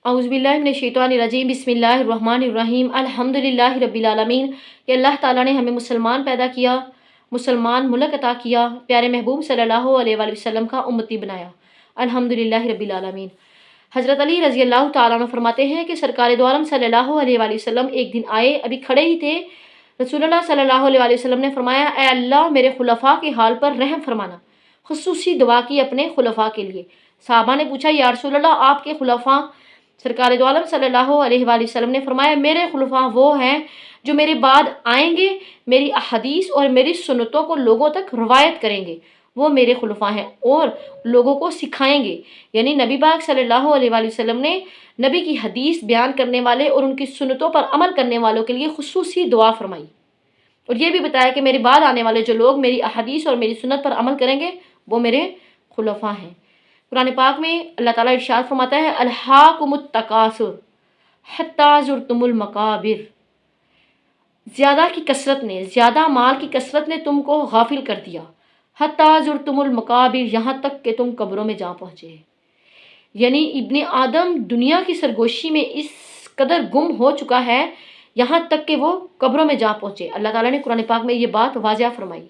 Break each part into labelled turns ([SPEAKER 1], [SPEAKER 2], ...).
[SPEAKER 1] اعوذ باللہ من الشیطان الرجیم بسم اللہ الرحمن الرحیم الحمدللہ رب العالمین کہ اللہ تعالیٰ نے ہمیں مسلمان پیدا کیا، مسلمان ملک عطا کیا، پیارے محبوب صلی اللہ علیہ وآلہ وسلم کا امتی بنایا، الحمدللہ رب العالمین۔ حضرت علی رضی اللہ تعالیٰ عنہ فرماتے ہیں کہ سرکار دو عالم صلی اللہ علیہ وآلہ وسلم ایک دن آئے، ابھی کھڑے ہی تھے، رسول اللہ صلی اللہ علیہ وآلہ وسلم نے فرمایا اے اللہ میرے خلفاء کے حال پر رحم فرمانا، خصوصی دعا کی اپنے خلفاء کے لیے۔ صحابہ نے پوچھا یا رسول اللہ آپ کے خلفاء؟ سرکار دو عالم صلی اللہ علیہ وآلہ وسلم نے فرمایا میرے خلفاء وہ ہیں جو میرے بعد آئیں گے، میری احادیث اور میری سنتوں کو لوگوں تک روایت کریں گے، وہ میرے خلفاء ہیں اور لوگوں کو سکھائیں گے۔ یعنی نبی پاک صلی اللہ علیہ وآلہ وسلم نے نبی کی حدیث بیان کرنے والے اور ان کی سنتوں پر عمل کرنے والوں کے لیے خصوصی دعا فرمائی، اور یہ بھی بتایا کہ میرے بعد آنے والے جو لوگ میری احادیث اور میری سنت پر عمل کریں گے وہ میرے خلفاء ہیں۔ قرآن پاک میں اللہ تعالیٰ ارشاد فرماتا ہے الہاکم التکاثر حتی زرتم المقابر، زیادہ کی کثرت نے، زیادہ مال کی کثرت نے تم کو غافل کر دیا، حتی زرتم المقابر، یہاں تک کہ تم قبروں میں جا پہنچے۔ یعنی ابن آدم دنیا کی سرگوشی میں اس قدر گم ہو چکا ہے یہاں تک کہ وہ قبروں میں جا پہنچے۔ اللہ تعالیٰ نے قرآن پاک میں یہ بات واضح فرمائی۔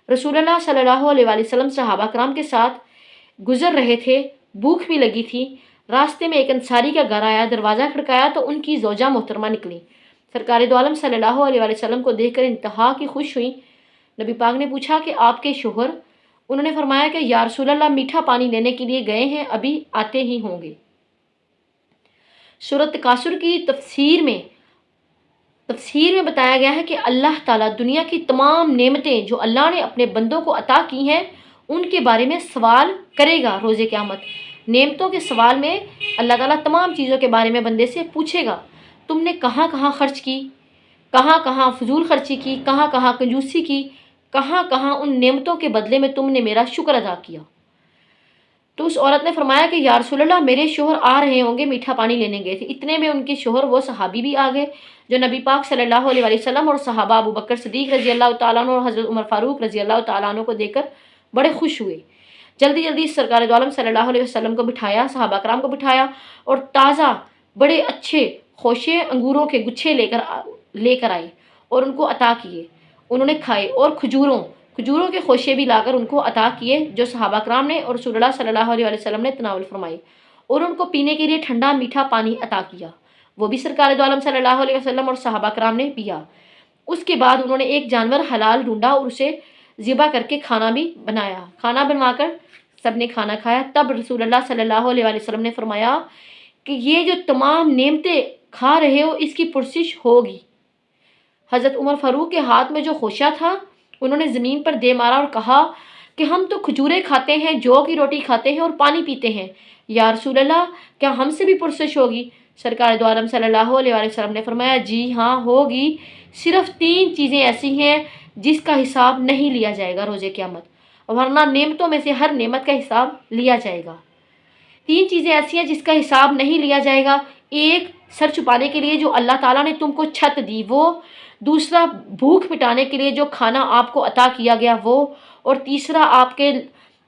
[SPEAKER 1] رسول اللہ صلی اللہ علیہ وآلہ وسلم صحابہ کرام کے ساتھ گزر رہے تھے، بھوک بھی لگی تھی، راستے میں ایک انصاری کا گھر آیا، دروازہ کھڑکایا تو ان کی زوجہ محترمہ نکلی، سرکار دو عالم صلی اللہ علیہ وآلہ وسلم کو دیکھ کر انتہا کی خوش ہوئی۔ نبی پاک نے پوچھا کہ آپ کے شوہر؟ انہوں نے فرمایا کہ یا رسول اللہ میٹھا پانی لینے کے لیے گئے ہیں، ابھی آتے ہی ہوں گے۔ سورۃ تکاثر کی تفسیر میں بتایا گیا ہے کہ اللہ تعالیٰ دنیا کی تمام نعمتیں جو اللہ نے اپنے بندوں کو عطا کی ہیں ان کے بارے میں سوال کرے گا روز قیامت۔ نعمتوں کے سوال میں اللہ تعالیٰ تمام چیزوں کے بارے میں بندے سے پوچھے گا، تم نے کہاں کہاں خرچ کی، کہاں کہاں فضول خرچی کی، کہاں کہاں کنجوسی کی، کہاں کہاں ان نعمتوں کے بدلے میں تم نے میرا شکر ادا کیا۔ تو اس عورت نے فرمایا کہ یا رسول اللہ میرے شوہر آ رہے ہوں گے، میٹھا پانی لینے گئے تھے۔ اتنے میں ان کے شوہر وہ صحابی بھی آ گئے جو نبی پاک صلی اللہ علیہ وآلہ وسلم اور صحابہ ابو بکر صدیق رضی اللہ تعالیٰ عنہ اور حضرت عمر فاروق رضی اللہ تعالیٰ عنہ کو دیکھ کر بڑے خوش ہوئے۔ جلدی جلدی سرکار دو عالم صلی اللہ علیہ وسلم کو بٹھایا، صحابہ کرام کو بٹھایا اور تازہ بڑے اچھے خوشے انگوروں کے گچھے لے کر آئے اور ان کو عطا کیے، انہوں نے کھائے، اور کھجوروں کے خوشے بھی لا کر ان کو عطا کیے جو صحابہ کرام نے اور رسول اللہ صلی اللہ علیہ وسلم نے تناول فرمائے، اور ان کو پینے کے لیے ٹھنڈا میٹھا پانی عطا کیا، وہ بھی سرکار دو عالم صلی اللہ علیہ وسلم اور صحابہ کرام نے پیا۔ اس کے بعد انہوں نے ایک جانور حلال ڈھونڈا اور اسے ذبح کر کے کھانا بھی بنایا، کھانا بنوا کر سب نے کھانا کھایا۔ تب رسول اللہ صلی اللہ علیہ وسلم نے فرمایا کہ یہ جو تمام نعمتیں کھا رہے ہو اس کی پرسش ہوگی۔ حضرت عمر فاروق کے ہاتھ میں جو خوشہ تھا انہوں نے زمین پر دے مارا اور کہا کہ ہم تو کھجوریں کھاتے ہیں، جو کی روٹی کھاتے ہیں اور پانی پیتے ہیں، یا رسول اللہ کیا ہم سے بھی پرسش ہوگی؟ سرکار دو عالم صلی اللہ علیہ وسلم نے فرمایا جی ہاں ہوگی، صرف 3 چیزیں ایسی ہیں جس کا حساب نہیں لیا جائے گا روز قیامت، ورنہ نعمتوں میں سے ہر نعمت کا حساب لیا جائے گا۔ 3 چیزیں ایسی ہیں جس کا حساب نہیں لیا جائے گا، ایک سر چھپانے کے لیے جو اللہ تعالیٰ نے تم کو چھت دی وہ، دوسرا بھوک مٹانے کے لیے جو کھانا آپ کو عطا کیا گیا وہ، اور تیسرا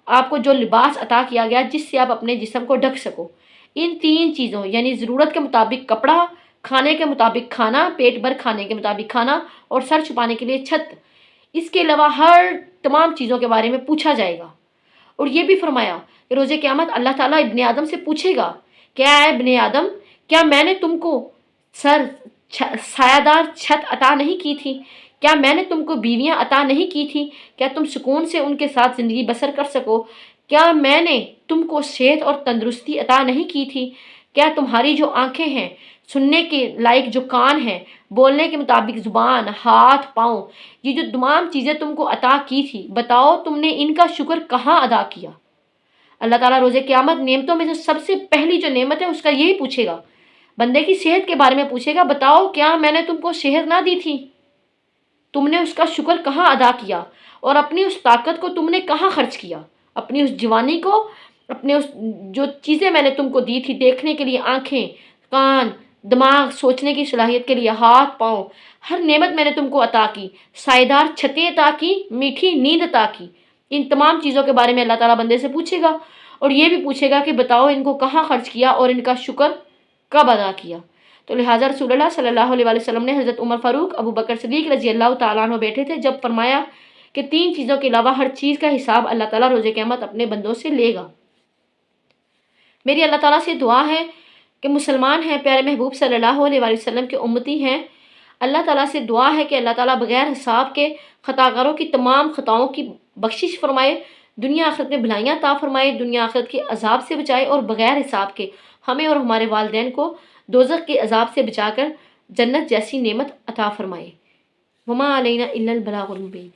[SPEAKER 1] آپ کو جو لباس عطا کیا گیا جس سے آپ اپنے جسم کو ڈھک سکو۔ ان 3 چیزوں یعنی ضرورت کے مطابق کپڑا، کھانے کے مطابق کھانا، پیٹ بھر کھانے کے مطابق کھانا، اور سر چھپانے کے لیے چھت، اس کے علاوہ ہر تمام چیزوں کے بارے میں پوچھا جائے گا۔ اور یہ بھی فرمایا کہ روز قیامت اللہ تعالیٰ ابن آدم سے پوچھے گا کیا ہے ابن آدم، کیا میں نے تم کو سایہ دار چھت عطا نہیں کی تھی؟ کیا میں نے تم کو بیویاں عطا نہیں کی تھی؟ کیا تم سکون سے ان کے ساتھ زندگی بسر کر سکو؟ کیا میں نے تم کو صحت اور تندرستی عطا نہیں کی تھی؟ کیا تمہاری جو آنکھیں ہیں، سننے کے لائق جو کان ہیں، بولنے کے مطابق زبان، ہاتھ، پاؤں، یہ جو تمام چیزیں تم کو عطا کی تھی، بتاؤ تم نے ان کا شکر کہاں ادا کیا؟ اللہ تعالیٰ روز قیامت نعمتوں میں سے سب سے پہلی جو نعمت ہے اس کا یہی پوچھے گا، بندے کی صحت کے بارے میں پوچھے گا، بتاؤ کیا میں نے تم کو صحت نہ دی تھی؟ تم نے اس کا شکر کہاں ادا کیا؟ اور اپنی اس طاقت کو تم نے کہاں خرچ کیا؟ اپنی اس جوانی کو، اپنے اس جو چیزیں میں نے تم کو دی تھی، دیکھنے کے لیے آنکھیں، کان، دماغ، سوچنے کی صلاحیت کے لیے ہاتھ، پاؤں، ہر نعمت میں نے تم کو عطا کی، سائے دار چھتیں عطا کی، میٹھی نیند عطا کی۔ ان تمام چیزوں کے بارے میں اللہ تعالیٰ بندے سے پوچھے گا، اور یہ بھی پوچھے گا کہ بتاؤ ان کو کہاں خرچ کیا اور ان کا شکر کب ادا کیا؟ تو لہٰذا رسول اللہ صلی اللہ علیہ وسلم نے حضرت عمر فاروق، ابو بکر صدیق رضی اللہ تعالیٰ عنہ بیٹھے تھے، جب فرمایا کہ 3 چیزوں کے علاوہ ہر چیز کا حساب اللہ تعالیٰ روز قیامت اپنے بندوں سے لے گا۔ میری اللہ تعالیٰ سے دعا ہے کہ مسلمان ہیں، پیارے محبوب صلی اللہ علیہ وسلم کے امتی ہیں، اللہ تعالیٰ سے دعا ہے کہ اللہ تعالیٰ بغیر حساب کے خطا کاروں کی تمام خطاؤں کی بخشش فرمائے، دنیا آخرت میں بھلائیاں عطا فرمائے، دنیا آخرت کے عذاب سے بچائے، اور بغیر حساب کے ہمیں اور ہمارے والدین کو دوزخ کے عذاب سے بچا کر جنت جیسی نعمت عطا فرمائے۔ وما علینا الا البلاغ المبین۔